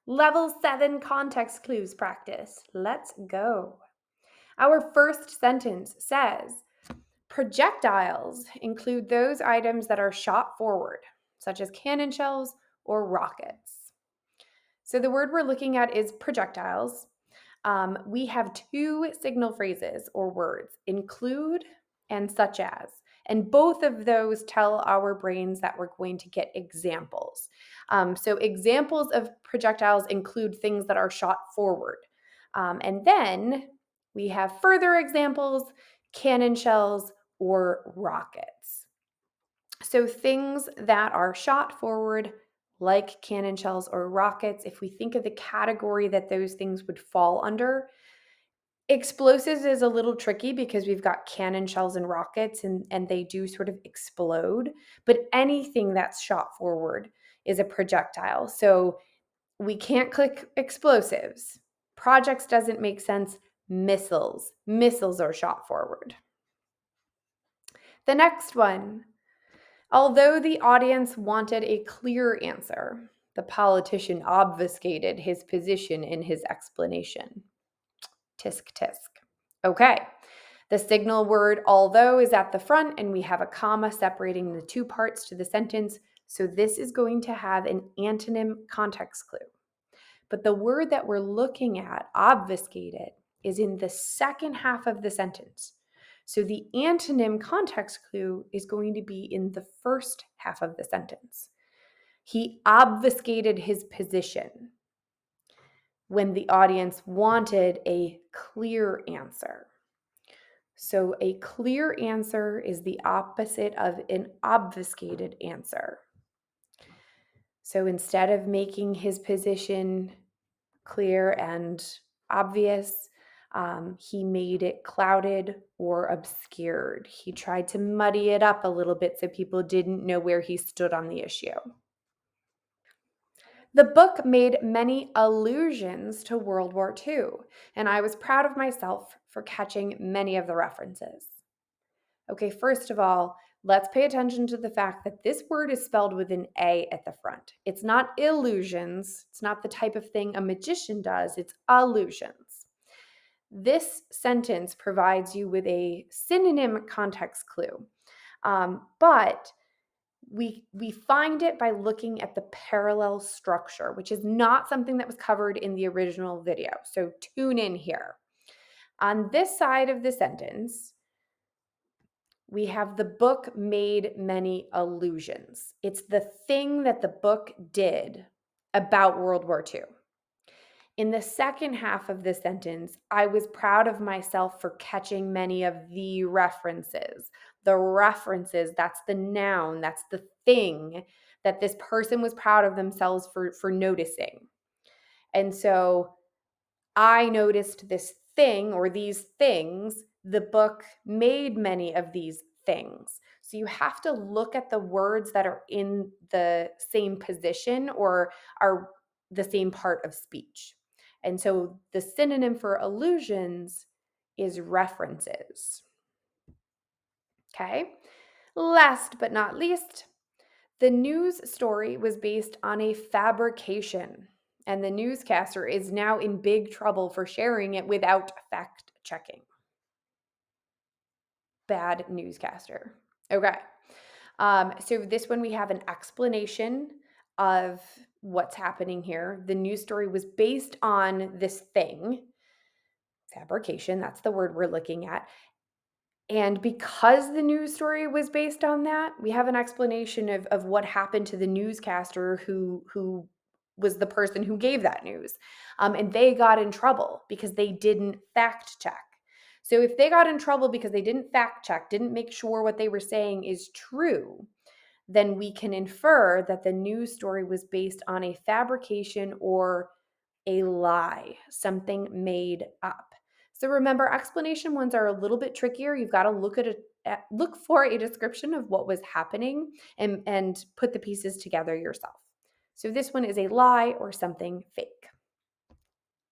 Level 7 context clues practice. Let's go. Our first sentence says, projectiles include those items that are shot forward, such as cannon shells or rockets. So the word we're looking at is projectiles. We have two signal phrases or words, include and such as. And both of those tell our brains that we're going to get examples. So examples of projectiles include things that are shot forward. And then we have further examples, cannon shells or rockets. So things that are shot forward, like cannon shells or rockets, if we think of the category that those things would fall under, explosives is a little tricky because we've got cannon shells and rockets and they do sort of explode, but anything that's shot forward is a projectile. So we can't click explosives. Projects doesn't make sense. Missiles are shot forward. The next one, although the audience wanted a clear answer, the politician obfuscated his position in his explanation. Tisk tisk. Okay. The signal word although is at the front, and we have a comma separating the two parts to the sentence. So this is going to have an antonym context clue. But the word that we're looking at, obfuscated, is in the second half of the sentence. So the antonym context clue is going to be in the first half of the sentence. He obfuscated his position when the audience wanted a clear answer. So a clear answer is the opposite of an obfuscated answer. So instead of making his position clear and obvious, he made it clouded or obscured. He tried to muddy it up a little bit so people didn't know where he stood on the issue. The book made many allusions to World War II, and I was proud of myself for catching many of the references. Okay, first of all, let's pay attention to the fact that this word is spelled with an A at the front. It's not illusions. It's not the type of thing a magician does. It's allusions. This sentence provides you with a synonym context clue, but we find it by looking at the parallel structure, which is not something that was covered in the original video. So tune in here. On this side of the sentence, we have the book made many allusions. It's the thing that the book did about World War II. In the second half of the sentence, I was proud of myself for catching many of the references. The references, that's the noun, that's the thing that this person was proud of themselves for noticing. And so I noticed this thing or these things. The book made many of these things. So you have to look at the words that are in the same position or are the same part of speech. And so the synonym for allusions is references. Okay. Last but not least, the news story was based on a fabrication, and the newscaster is now in big trouble for sharing it without fact checking. Bad newscaster. Okay. So this one we have an explanation of what's happening here. The news story was based on this thing, fabrication, that's the word we're looking at. And because the news story was based on that, we have an explanation of what happened to the newscaster who was the person who gave that news. And they got in trouble because they didn't fact check. So if they got in trouble because they didn't fact check, didn't make sure what they were saying is true, then we can infer that the news story was based on a fabrication or a lie, something made up. So remember, explanation ones are a little bit trickier. You've got to look for a description of what was happening and put the pieces together yourself. So this one is a lie or something fake.